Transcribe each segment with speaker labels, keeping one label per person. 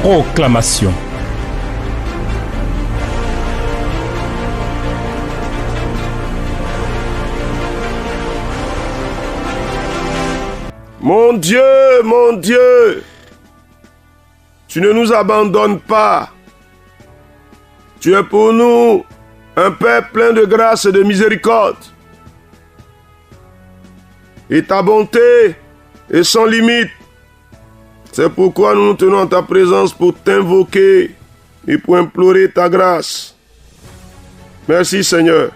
Speaker 1: Proclamation.
Speaker 2: Mon Dieu, tu ne nous abandonnes pas. Tu es pour nous un Père plein de grâce et de miséricorde. Et ta bonté est sans limite. C'est pourquoi nous nous tenons en ta présence pour t'invoquer et pour implorer ta grâce. Merci Seigneur,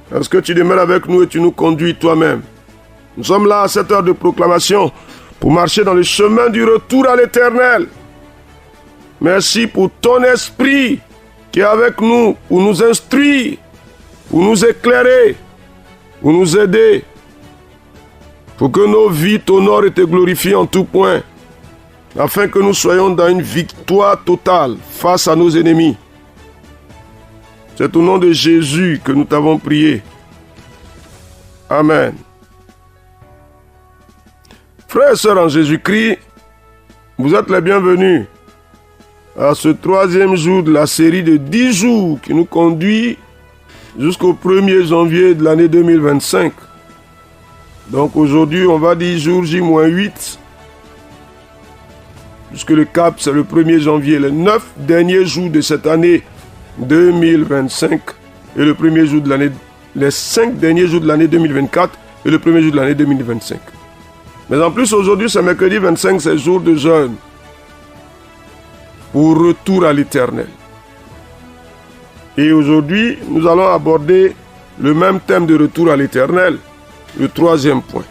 Speaker 2: parce que tu demeures avec nous et tu nous conduis toi-même. Nous sommes là à cette heure de proclamation pour marcher dans le chemin du retour à l'Éternel. Merci pour ton esprit qui est avec nous pour nous instruire, pour nous éclairer, pour nous aider, pour que nos vies t'honorent et te glorifient en tout point, afin que nous soyons dans une victoire totale face à nos ennemis. C'est au nom de Jésus que nous t'avons prié. Amen. Frères et sœurs en Jésus-Christ, vous êtes les bienvenus à ce 3e jour de la série de 10 jours qui nous conduit jusqu'au 1er janvier de l'année 2025. Donc aujourd'hui, on va 10 jours J-8, puisque le cap c'est le 1er janvier, les 9 derniers jours de cette année 2025 et le 1er jour de l'année, les 5 derniers jours de l'année 2024 et le 1er jour de l'année 2025. Mais en plus, aujourd'hui, c'est mercredi 25, c'est jour de jeûne pour retour à l'Éternel. Et aujourd'hui, nous allons aborder le même thème de retour à l'Éternel, le 3e point.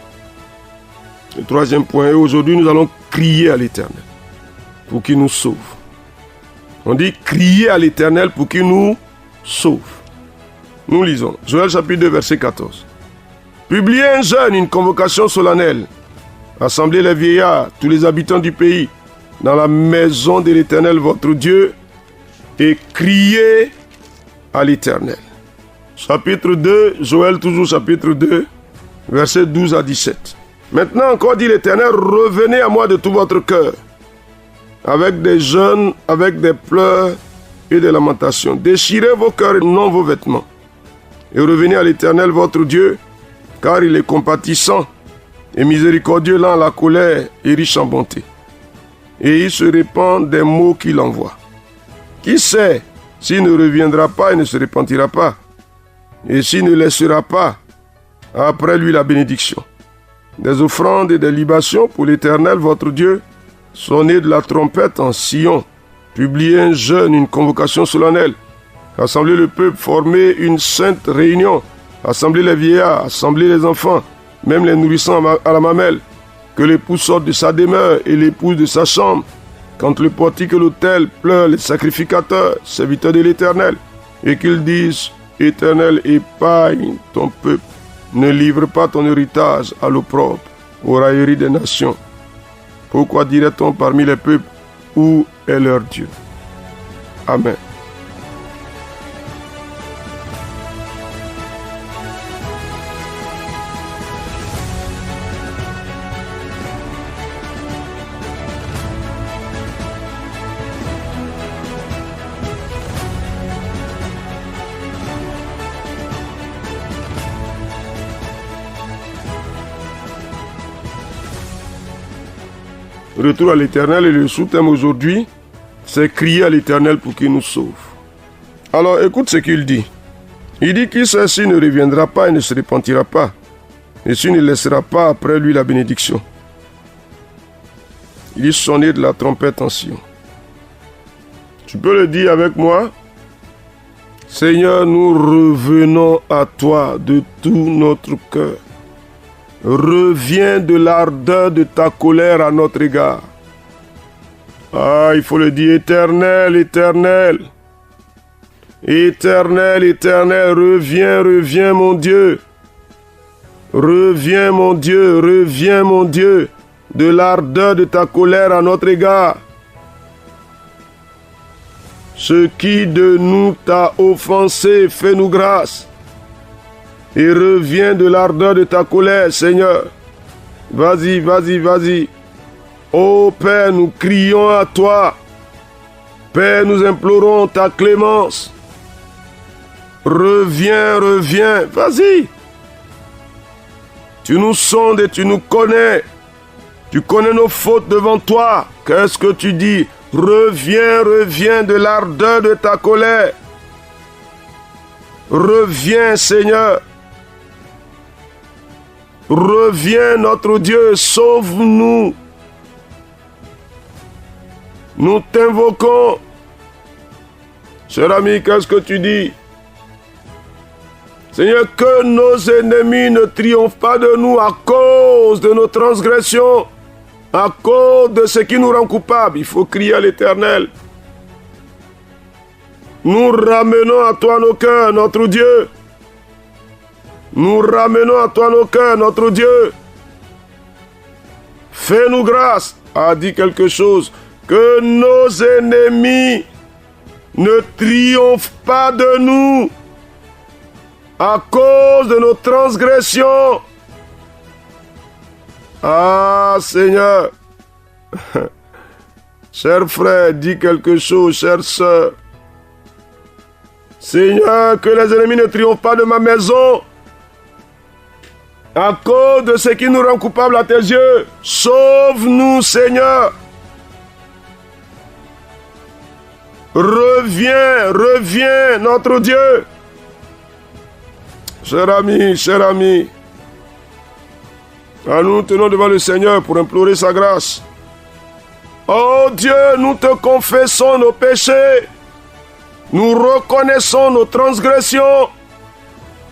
Speaker 2: Le 3e point, et aujourd'hui, nous allons crier à l'Éternel pour qu'il nous sauve. On dit crier à l'Éternel pour qu'il nous sauve. Nous lisons, Joël chapitre 2, verset 14. Publiez un jeûne, une convocation solennelle. Assemblez les vieillards, tous les habitants du pays, dans la maison de l'Éternel votre Dieu, et criez à l'Éternel. Chapitre 2, Joël toujours chapitre 2, versets 12 à 17. Maintenant encore dit l'Éternel, revenez à moi de tout votre cœur, avec des jeûnes, avec des pleurs et des lamentations. Déchirez vos cœurs et non vos vêtements, et revenez à l'Éternel votre Dieu, car il est compatissant et miséricordieux, lent à la colère et riche en bonté. Et il se répand des maux qu'il envoie. Qui sait s'il ne reviendra pas et ne se repentira pas, et s'il ne laissera pas après lui la bénédiction. Des offrandes et des libations pour l'Éternel votre Dieu, sonnez de la trompette en Sion, publiez un jeûne, une convocation solennelle, rassemblez le peuple, formez une sainte réunion, assemblez les vieillards, assemblez les enfants, même les nourrissants à la mamelle, que l'époux sorte de sa demeure et l'épouse de sa chambre, quand le portique et l'autel pleurent les sacrificateurs, serviteurs de l'Éternel, et qu'ils disent, Éternel, épargne ton peuple, ne livre pas ton héritage à l'opprobre, aux railleries des nations. Pourquoi dirait-on parmi les peuples, où est leur Dieu? Amen. Retour à l'Éternel, et le sous-thème aujourd'hui, c'est crier à l'Éternel pour qu'il nous sauve. Alors écoute ce qu'il dit. Il dit qu'il sait s'il ne reviendra pas et ne se repentira pas, et s'il ne laissera pas après lui la bénédiction. Il dit sonner de la trompette en Sion. Tu peux le dire avec moi? Seigneur, nous revenons à toi de tout notre cœur. Reviens de l'ardeur de ta colère à notre égard. Ah, il faut le dire, Éternel, Éternel. Éternel, Éternel, reviens, reviens mon Dieu. Reviens mon Dieu, reviens mon Dieu, de l'ardeur de ta colère à notre égard. Ce qui de nous t'a offensé, fais-nous grâce. Et reviens de l'ardeur de ta colère, Seigneur. Vas-y, vas-y, vas-y. Ô Père, nous crions à toi. Père, nous implorons ta clémence. Reviens, reviens. Vas-y. Tu nous sondes et tu nous connais. Tu connais nos fautes devant toi. Qu'est-ce que tu dis? Reviens, reviens de l'ardeur de ta colère. Reviens, Seigneur. Reviens, notre Dieu, sauve-nous. Nous t'invoquons. Cher ami, qu'est-ce que tu dis? Seigneur, que nos ennemis ne triomphent pas de nous à cause de nos transgressions, à cause de ce qui nous rend coupables. Il faut crier à l'Éternel. Nous ramenons à toi nos cœurs, notre Dieu. Nous ramenons à toi nos cœurs, notre Dieu. Fais-nous grâce, a dit quelque chose, que nos ennemis ne triomphent pas de nous à cause de nos transgressions. Ah, Seigneur. Cher frère, dis quelque chose, chère sœur. Seigneur, que les ennemis ne triomphent pas de ma maison à cause de ce qui nous rend coupables à tes yeux. Sauve-nous, Seigneur. Reviens, reviens, notre Dieu. Cher ami, nous tenons devant le Seigneur pour implorer sa grâce. Oh Dieu, nous te confessons nos péchés. Nous reconnaissons nos transgressions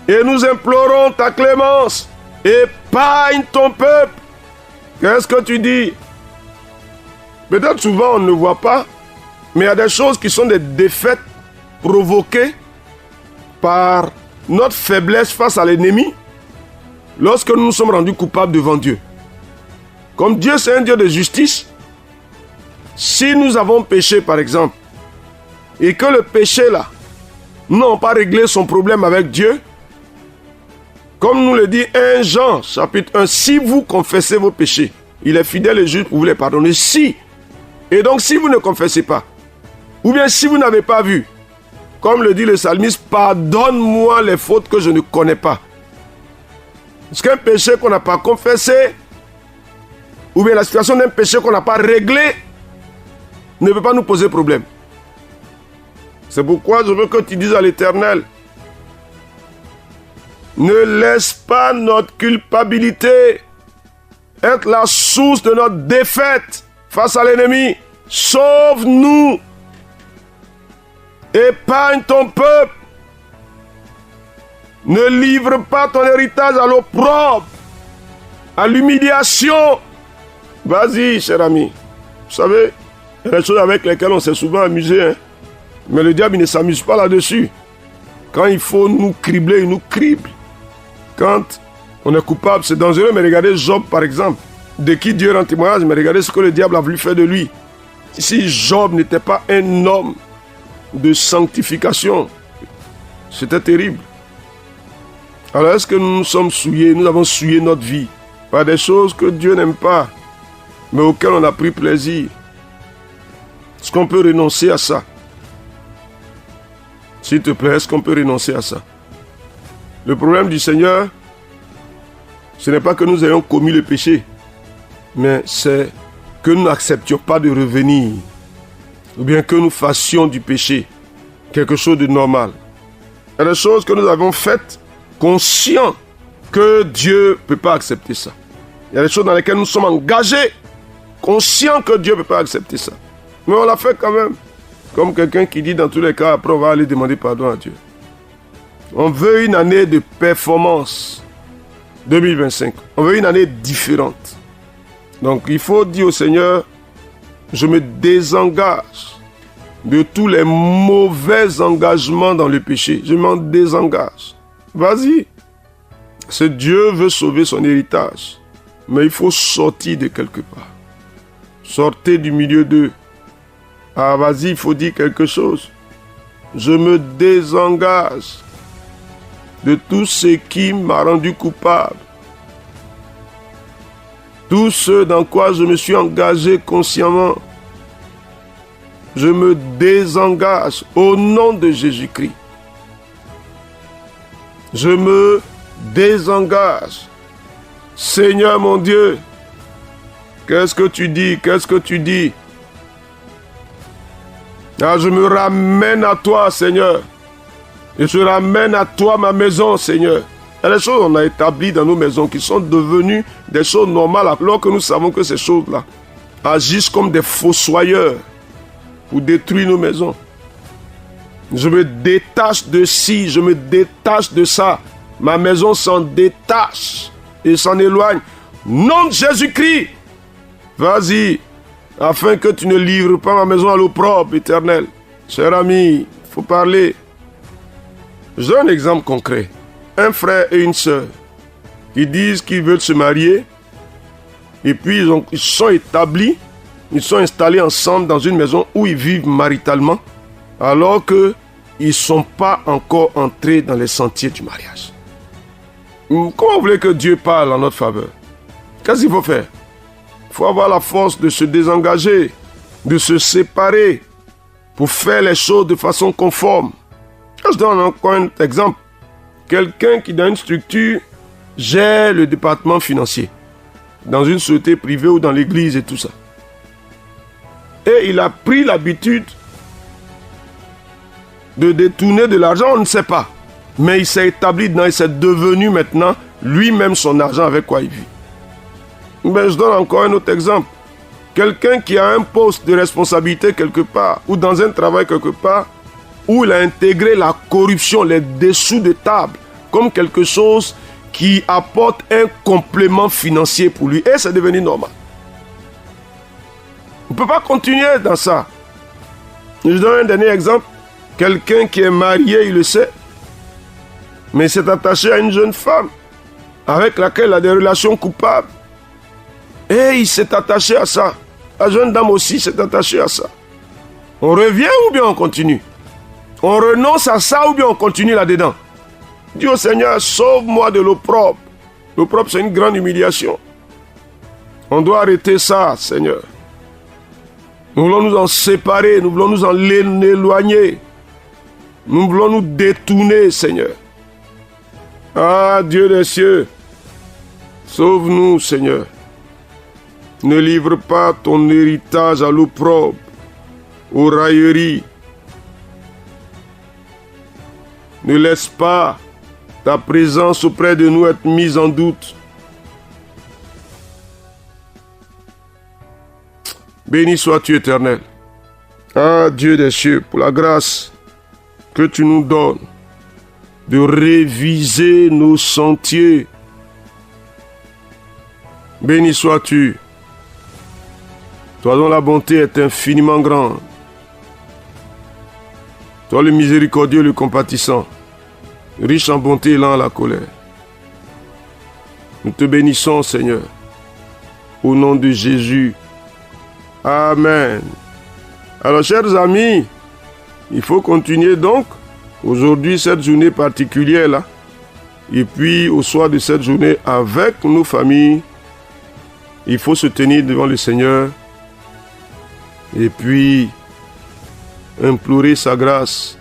Speaker 2: et nous implorons ta clémence. Épargne ton peuple. Qu'est-ce que tu dis? Peut-être souvent on ne voit pas, mais il y a des choses qui sont des défaites provoquées par notre faiblesse face à l'ennemi lorsque nous nous sommes rendus coupables devant Dieu. Comme Dieu c'est un Dieu de justice, si nous avons péché par exemple, et que le péché là, nous n'avons pas réglé son problème avec Dieu, comme nous le dit 1 Jean chapitre 1, si vous confessez vos péchés, il est fidèle et juste pour vous les pardonner. Si, et donc si vous ne confessez pas, ou bien si vous n'avez pas vu, comme le dit le psalmiste, pardonne-moi les fautes que je ne connais pas. Parce qu'un péché qu'on n'a pas confessé, ou bien la situation d'un péché qu'on n'a pas réglé, ne peut pas nous poser problème. C'est pourquoi je veux que tu dises à l'Éternel, ne laisse pas notre culpabilité être la source de notre défaite face à l'ennemi. Sauve-nous. Épargne ton peuple. Ne livre pas ton héritage à l'opprobre, à l'humiliation. Vas-y, cher ami. Vous savez, il y a des choses avec lesquelles on s'est souvent amusé, hein? Mais le diable, il ne s'amuse pas là-dessus. Quand il faut nous cribler, il nous crible. Quand on est coupable, c'est dangereux. Mais regardez Job, par exemple, de qui Dieu rend témoignage. Mais regardez ce que le diable a voulu faire de lui. Si Job n'était pas un homme de sanctification, c'était terrible. Alors, est-ce que nous nous sommes souillés, nous avons souillé notre vie par des choses que Dieu n'aime pas, mais auxquelles on a pris plaisir? Est-ce qu'on peut renoncer à ça? S'il te plaît, est-ce qu'on peut renoncer à ça? Le problème du Seigneur, ce n'est pas que nous ayons commis le péché, mais c'est que nous n'acceptions pas de revenir, ou bien que nous fassions du péché quelque chose de normal. Il y a des choses que nous avons faites conscients que Dieu ne peut pas accepter ça. Il y a des choses dans lesquelles nous sommes engagés, conscients que Dieu ne peut pas accepter ça. Mais on l'a fait quand même. Comme quelqu'un qui dit dans tous les cas, après on va aller demander pardon à Dieu. On veut une année de performance 2025. On veut une année différente. Donc il faut dire au Seigneur, je me désengage de tous les mauvais engagements dans le péché. Je m'en désengage. Vas-y. Ce Dieu veut sauver son héritage. Mais il faut sortir de quelque part. Sortez du milieu d'eux. Ah, vas-y, il faut dire quelque chose. Je me désengage de tout ce qui m'a rendu coupable. Tout ce dans quoi je me suis engagé consciemment. Je me désengage au nom de Jésus-Christ. Je me désengage. Seigneur mon Dieu, qu'est-ce que tu dis? Qu'est-ce que tu dis? Ah, je me ramène à toi, Seigneur. Et je ramène à toi ma maison, Seigneur. Il y a des choses qu'on a établies dans nos maisons qui sont devenues des choses normales alors que nous savons que ces choses-là agissent comme des fossoyeurs pour détruire nos maisons. Je me détache de ci, je me détache de ça. Ma maison s'en détache et s'en éloigne. Nom de Jésus-Christ, vas-y, afin que tu ne livres pas ma maison à l'opprobre, Éternel. Cher ami, il faut parler. Je donne un exemple concret. Un frère et une sœur qui disent qu'ils veulent se marier et puis ils sont établis, ils sont installés ensemble dans une maison où ils vivent maritalement alors qu'ils ne sont pas encore entrés dans les sentiers du mariage. Comment vous voulez que Dieu parle en notre faveur? Qu'est-ce qu'il faut faire? Il faut avoir la force de se désengager, de se séparer pour faire les choses de façon conforme. Je donne encore un exemple. Quelqu'un qui dans une structure gère le département financier, dans une société privée ou dans l'église et tout ça. Et il a pris l'habitude de détourner de l'argent, on ne sait pas. Mais il s'est établi dedans, il s'est devenu maintenant lui-même son argent avec quoi il vit. Mais je donne encore un autre exemple. Quelqu'un qui a un poste de responsabilité quelque part, ou dans un travail quelque part, où il a intégré la corruption, les dessous de table, comme quelque chose qui apporte un complément financier pour lui. Et c'est devenu normal. On ne peut pas continuer dans ça. Je donne un dernier exemple. Quelqu'un qui est marié, il le sait, mais il s'est attaché à une jeune femme avec laquelle il a des relations coupables. Et il s'est attaché à ça. La jeune dame aussi s'est attachée à ça. On revient ou bien on continue? On renonce à ça ou bien on continue là-dedans? Dis au Seigneur, sauve-moi de l'opprobre. L'opprobre, c'est une grande humiliation. On doit arrêter ça, Seigneur. Nous voulons nous en séparer, nous voulons nous en éloigner. Nous voulons nous détourner, Seigneur. Ah, Dieu des cieux, sauve-nous, Seigneur. Ne livre pas ton héritage à l'opprobre, aux railleries. Ne laisse pas ta présence auprès de nous être mise en doute. Béni sois-tu, Éternel. Ah, Dieu des cieux, pour la grâce que tu nous donnes de réviser nos sentiers. Béni sois-tu. Toi dont la bonté est infiniment grande. Toi le miséricordieux, le compatissant, riche en bonté et lent à la colère. Nous te bénissons, Seigneur, au nom de Jésus. Amen. Alors, chers amis, il faut continuer donc aujourd'hui cette journée particulière-là. Et puis, au soir de cette journée, avec nos familles, il faut se tenir devant le Seigneur et puis implorer sa grâce.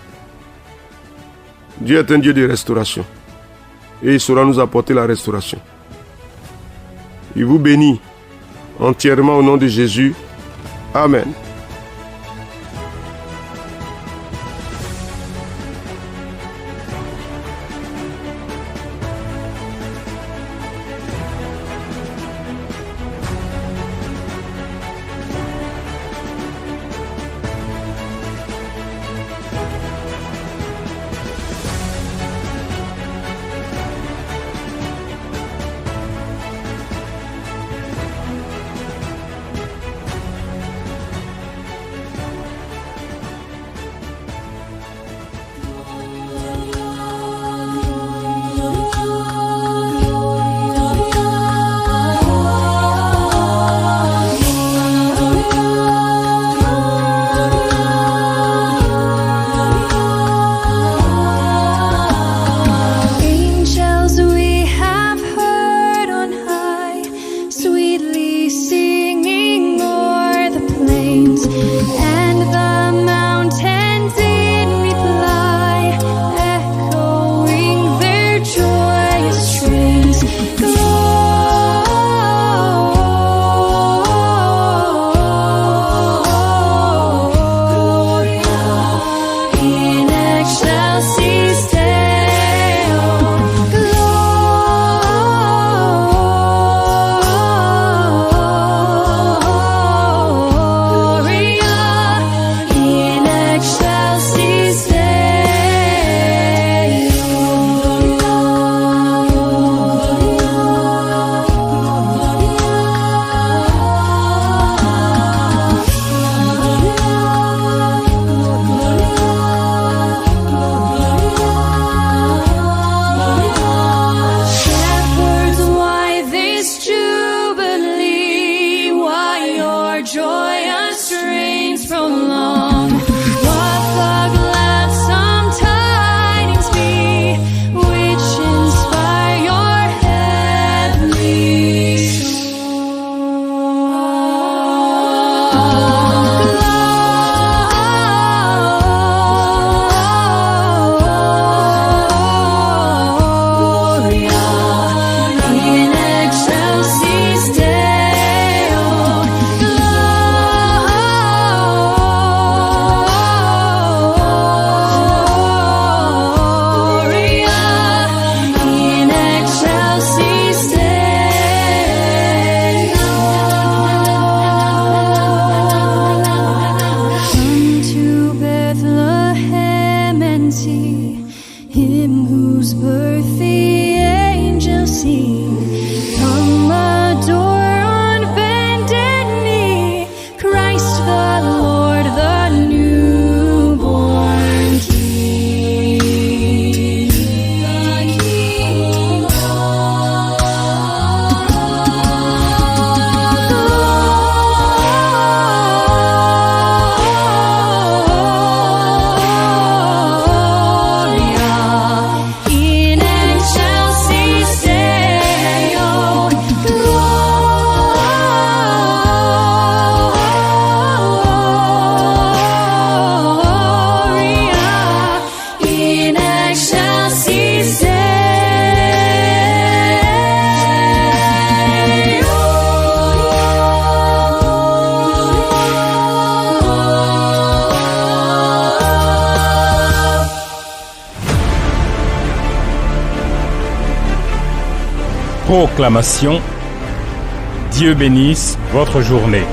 Speaker 2: Dieu est un Dieu de restauration et il saura nous apporter la restauration. Il vous bénit entièrement au nom de Jésus. Amen.
Speaker 1: Proclamation. Dieu bénisse votre journée.